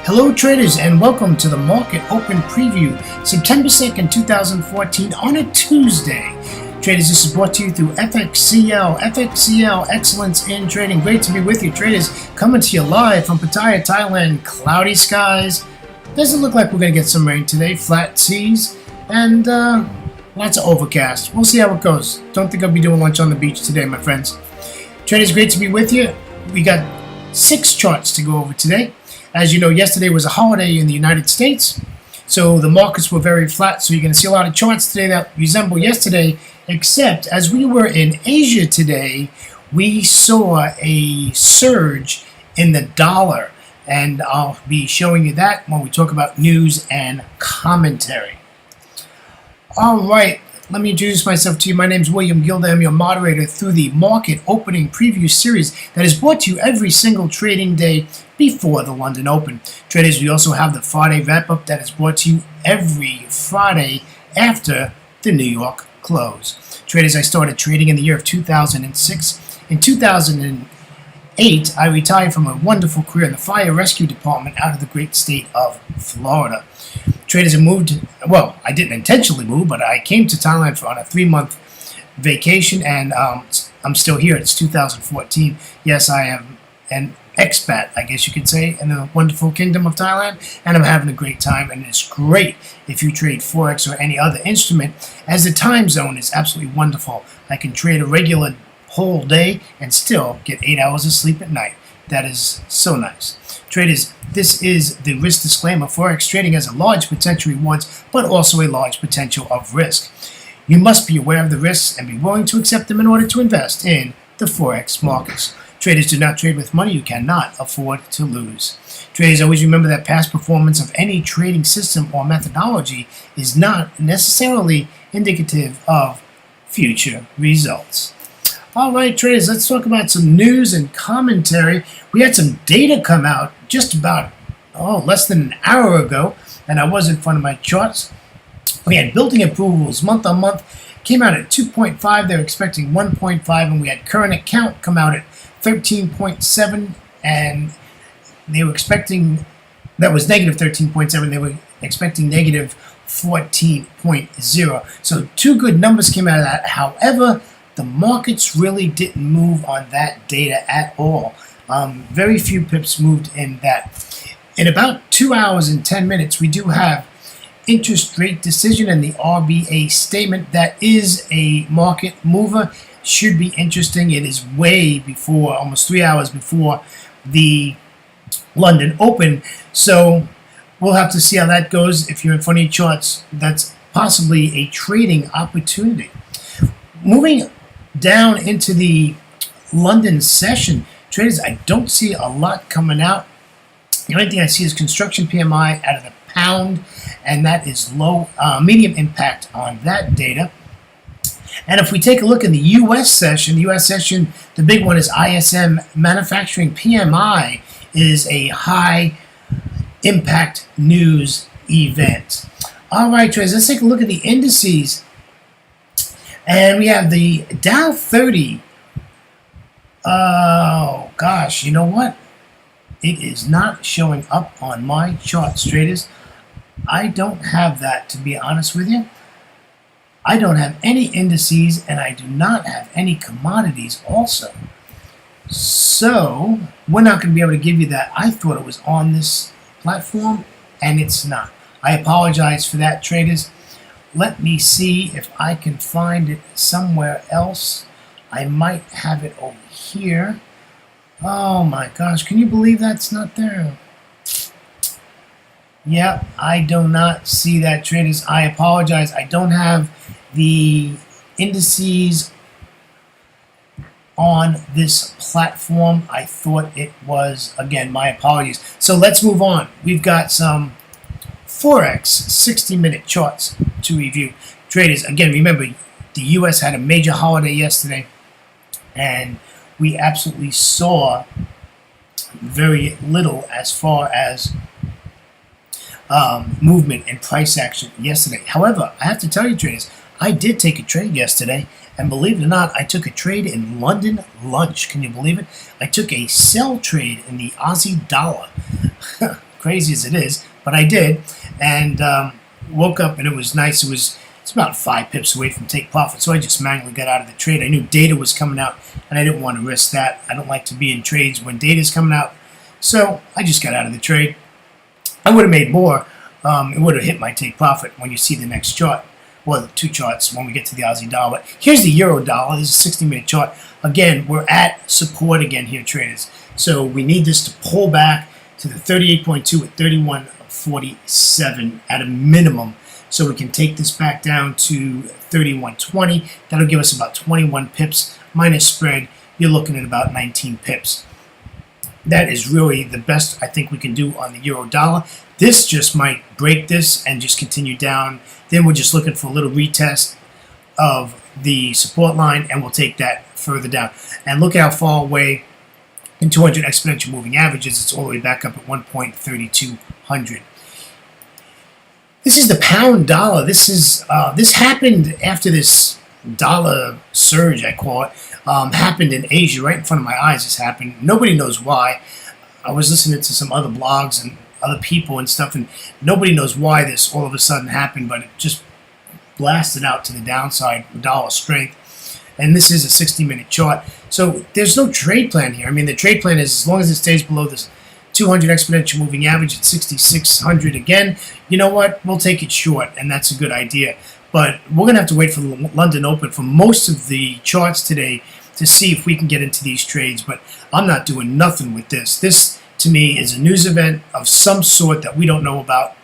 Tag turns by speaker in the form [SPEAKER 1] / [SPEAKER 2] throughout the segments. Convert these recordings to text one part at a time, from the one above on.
[SPEAKER 1] Hello traders and welcome to the Market Open Preview, September 2nd, 2014 on a Tuesday. Traders, this is brought to you through FXCL Excellence in Trading. Great to be with you, traders. Coming to you live from Pattaya, Thailand. Cloudy skies. Doesn't look like we're going to get some rain today. Flat seas and lots of overcast. We'll see how it goes. Don't think I'll be doing lunch on the beach today, my friends. Traders, great to be with you. We got 6 charts to go over today. As you know, yesterday was a holiday in the United States, so the markets were very flat. So you're going to see a lot of charts today that resemble yesterday, except as we were in Asia today, we saw a surge in the dollar, and I'll be showing you that when we talk about news and commentary. All right, let me introduce myself to you. My name is William Gilda. I'm your moderator through the Market Opening Preview Series that is brought to you every single trading day before the London Open. Traders, we also have the Friday wrap-up that is brought to you every Friday after the New York close. Traders, I started trading in the year of 2006. In 2008, I retired from a wonderful career in the fire rescue department out of the great state of Florida. Traders have moved, well, I didn't intentionally move, but I came to Thailand on a 3-month vacation, and I'm still here. It's 2014. Yes, I am an expat, I guess you could say, in the wonderful kingdom of Thailand, and I'm having a great time, and it's great if you trade Forex or any other instrument, as the time zone is absolutely wonderful. I can trade a regular whole day and still get 8 hours of sleep at night. That is so nice. Traders, this is the risk disclaimer. Forex trading has a large potential rewards, but also a large potential of risk. You must be aware of the risks and be willing to accept them in order to invest in the Forex markets. Traders, do not trade with money you cannot afford to lose. Traders, always remember that past performance of any trading system or methodology is not necessarily indicative of future results. All right, traders, let's talk about some news and commentary. We had some data come out just about, less than an hour ago, and I was in front of my charts. We had building approvals month on month, came out at 2.5. They're expecting 1.5, and we had current account come out at 13.7, and they were expecting, that was negative 13.7, they were expecting negative 14.0. So 2 good numbers came out of that. However, the markets really didn't move on that data at all. Very few pips moved in that. In about 2 hours and 10 minutes, we do have interest rate decision and the RBA statement. That is a market mover. Should be interesting. It is way before, almost 3 hours before the London Open. So we'll have to see how that goes. If you're in front of your charts, that's possibly a trading opportunity. Moving down into the London session, traders, I don't see a lot coming out. The only thing I see is construction PMI out of the pound, and that is low, medium impact on that data. And if we take a look in the U.S. session, the big one is ISM manufacturing PMI is a high impact news event. All right, traders, let's take a look at the indices. And we have the Dow 30. Oh, gosh, you know what? It is not showing up on my charts, traders. I don't have that, to be honest with you. I don't have any indices, and I do not have any commodities also. So, we're not going to be able to give you that. I thought it was on this platform, and it's not. I apologize for that, traders. Let me see if I can find it somewhere else. I might have it over here. Oh my gosh, can you believe that's not there? Yeah, I do not see that, traders. I apologize. I don't have the indices on this platform. I thought it was. Again, my apologies. So let's move on. We've got some Forex 60-minute charts to review. Traders, again, remember, the U.S. had a major holiday yesterday, and we absolutely saw very little as far as movement and price action yesterday. However, I have to tell you, traders, I did take a trade yesterday, and believe it or not, I took a trade in London lunch. Can you believe it? I took a sell trade in the Aussie dollar. crazy as it is, but I did, and woke up and it was nice. It's about 5 pips away from take profit, so I just manually got out of the trade. I knew data was coming out, and I didn't want to risk that. I don't like to be in trades when data is coming out, so I just got out of the trade. I would have made more. It would have hit my take profit when you see the next chart, well, the 2 charts when we get to the Aussie dollar. But here's the euro dollar. This is a 60-minute chart. Again, we're at support again here, traders. So we need this to pull back to the 38.2 at 31.47 at a minimum. So we can take this back down to 31.20. That'll give us about 21 pips minus spread. You're looking at about 19 pips. That is really the best I think we can do on the euro dollar. This just might break this and just continue down. Then we're just looking for a little retest of the support line, and we'll take that further down. And look how far away in 200 exponential moving averages. It's all the way back up at 1.3200. This is the pound dollar. This happened after this dollar surge, I call it, happened in Asia right in front of my eyes. This happened. Nobody knows why. I was listening to some other blogs and other people and stuff, and nobody knows why this all of a sudden happened, but it just blasted out to the downside, dollar strength. And this is a 60-minute chart. So there's no trade plan here. I mean, the trade plan is as long as it stays below this 200 exponential moving average at 6,600 again, you know what? We'll take it short, and that's a good idea. But we're going to have to wait for the London Open for most of the charts today to see if we can get into these trades. But I'm not doing nothing with this. This, to me, is a news event of some sort that we don't know about.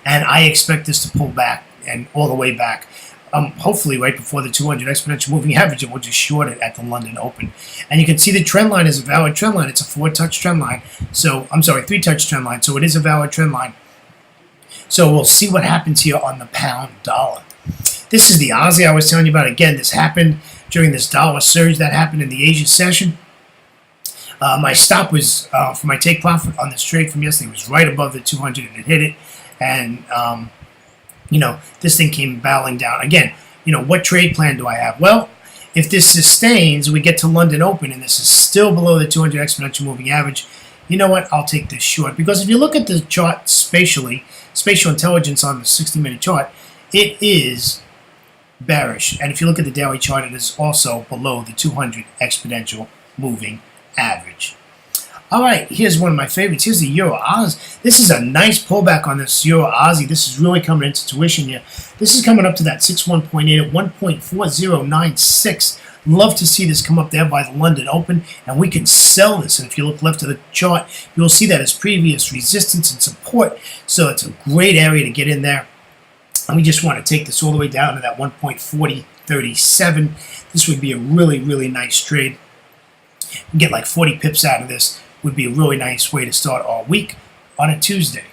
[SPEAKER 1] And I expect this to pull back and all the way back. Hopefully right before the 200 exponential moving average, and we'll just short it at the London Open. And you can see the trend line is a valid trend line. It's a 4-touch trend line. So, I'm sorry, 3-touch trend line. So it is a valid trend line. So we'll see what happens here on the pound dollar. This is the Aussie I was telling you about. Again, this happened during this dollar surge that happened in the Asia session. My stop was, for my take profit on this trade from yesterday, was right above the 200, and it hit it. And, this thing came battling down. Again, what trade plan do I have? Well, if this sustains, we get to London Open, and this is still below the 200 exponential moving average, you know what? I'll take this short. Because if you look at the chart spatially, spatial intelligence on the 60-minute chart, it is bearish. And if you look at the daily chart, it is also below the 200 exponential moving average. All right, here's one of my favorites. Here's the Euro Aussie. This is a nice pullback on this Euro Aussie. This is really coming into tuition here. This is coming up to that 61.8 at 1.4096. Love to see this come up there by the London Open, and we can sell this. And if you look left of the chart, you'll see that as previous resistance and support. So it's a great area to get in there. And we just want to take this all the way down to that 1.4037. This would be a really, really nice trade. You get like 40 pips out of this. Would be a really nice way to start our week on a Tuesday.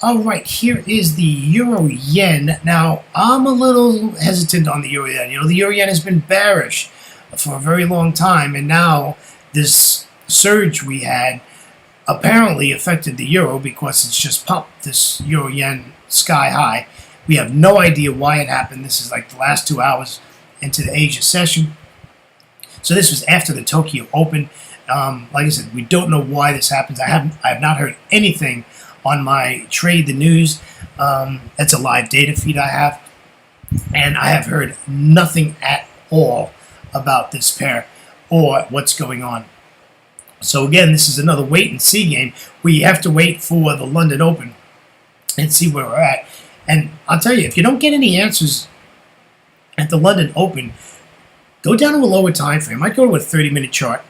[SPEAKER 1] All right, here is the Euro Yen. Now, I'm a little hesitant on the Euro Yen. The Euro Yen has been bearish for a very long time, and now this surge we had apparently affected the euro because it's just popped this Euro Yen sky high. We have no idea why it happened. This is like the last 2 hours into the Asia session. So this was after the Tokyo Open. Like I said, we don't know why this happens. I have not heard anything on my Trade the News. That's a live data feed I have. And I have heard nothing at all about this pair or what's going on. So again, this is another wait and see game. We have to wait for the London Open and see where we're at. And I'll tell you, if you don't get any answers at the London Open, go down to a lower time frame. I'd go to a 30-minute chart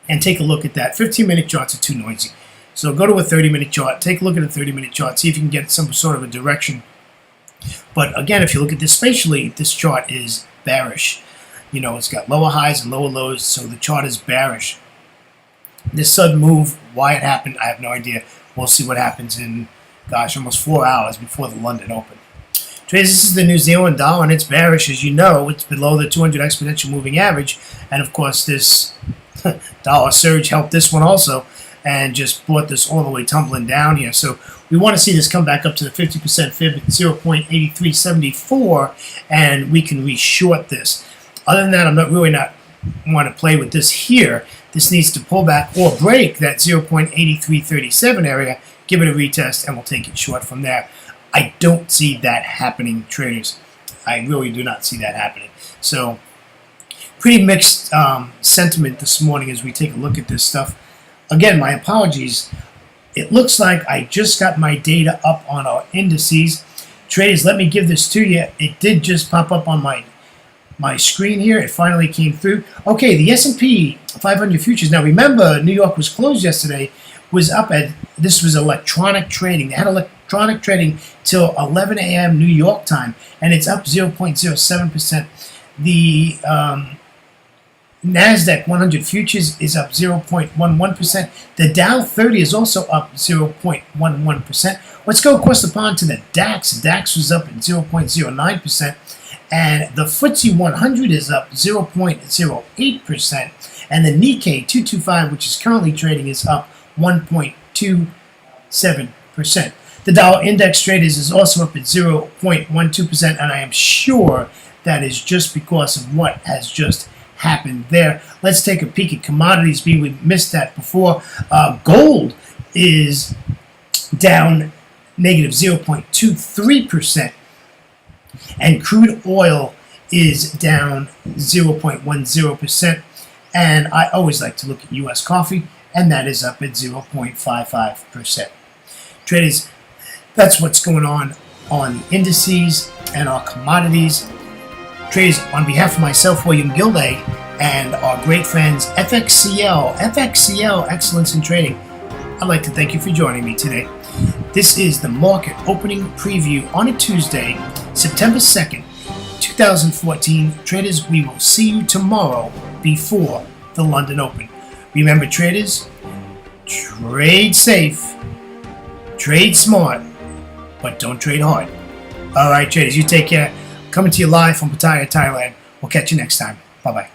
[SPEAKER 1] and take a look at that. 15-minute charts are too noisy. So go to a 30-minute chart, take a look at a 30-minute chart, see if you can get some sort of a direction. But again, if you look at this spatially, this chart is bearish. It's got lower highs and lower lows, so the chart is bearish. This sudden move, why it happened, I have no idea. We'll see what happens in, almost 4 hours before the London Open. Traders, this is the New Zealand dollar, and it's bearish. As you know, it's below the 200 exponential moving average. And of course, this dollar surge helped this one also and just brought this all the way tumbling down here. So we want to see this come back up to the 50% fib at 0.8374, and we can re-short this. Other than that, I'm not want to play with this here, this needs to pull back or break that 0.8337 area, give it a retest, and we'll take it short from there. I don't see that happening, traders. I really do not see that happening. So pretty mixed sentiment this morning as we take a look at this stuff. Again, my apologies. It looks like I just got my data up on our indices. Traders, let me give this to you. It did just pop up on my screen here. It finally came through. Okay, the S&P 500 futures. Now remember, New York was closed yesterday. Was up at, this was electronic trading. They had electronic trading till 11 a.m. New York time, and it's up 0.07%. The NASDAQ 100 futures is up 0.11%. The Dow 30 is also up 0.11%. Let's go across the pond to the DAX. DAX was up at 0.09%. And the FTSE 100 is up 0.08%. And the Nikkei 225, which is currently trading, is up 1.27%. The dollar index traders is also up at 0.12%, and I am sure that is just because of what has just happened there. Let's take a peek at commodities. We missed that before. Gold is down negative 0.23%, and crude oil is down 0.10%. And I always like to look at U.S. coffee, and that is up at 0.55%. Traders, that's what's going on the indices and our commodities. Traders, on behalf of myself, William Gilday, and our great friends FXCL Excellence in Trading, I'd like to thank you for joining me today. This is the market opening preview on a Tuesday, September 2nd, 2014. Traders, we will see you tomorrow before the London Open. Remember, traders, trade safe, trade smart, but don't trade hard. All right, traders, you take care. Coming to you live from Pattaya, Thailand. We'll catch you next time. Bye-bye.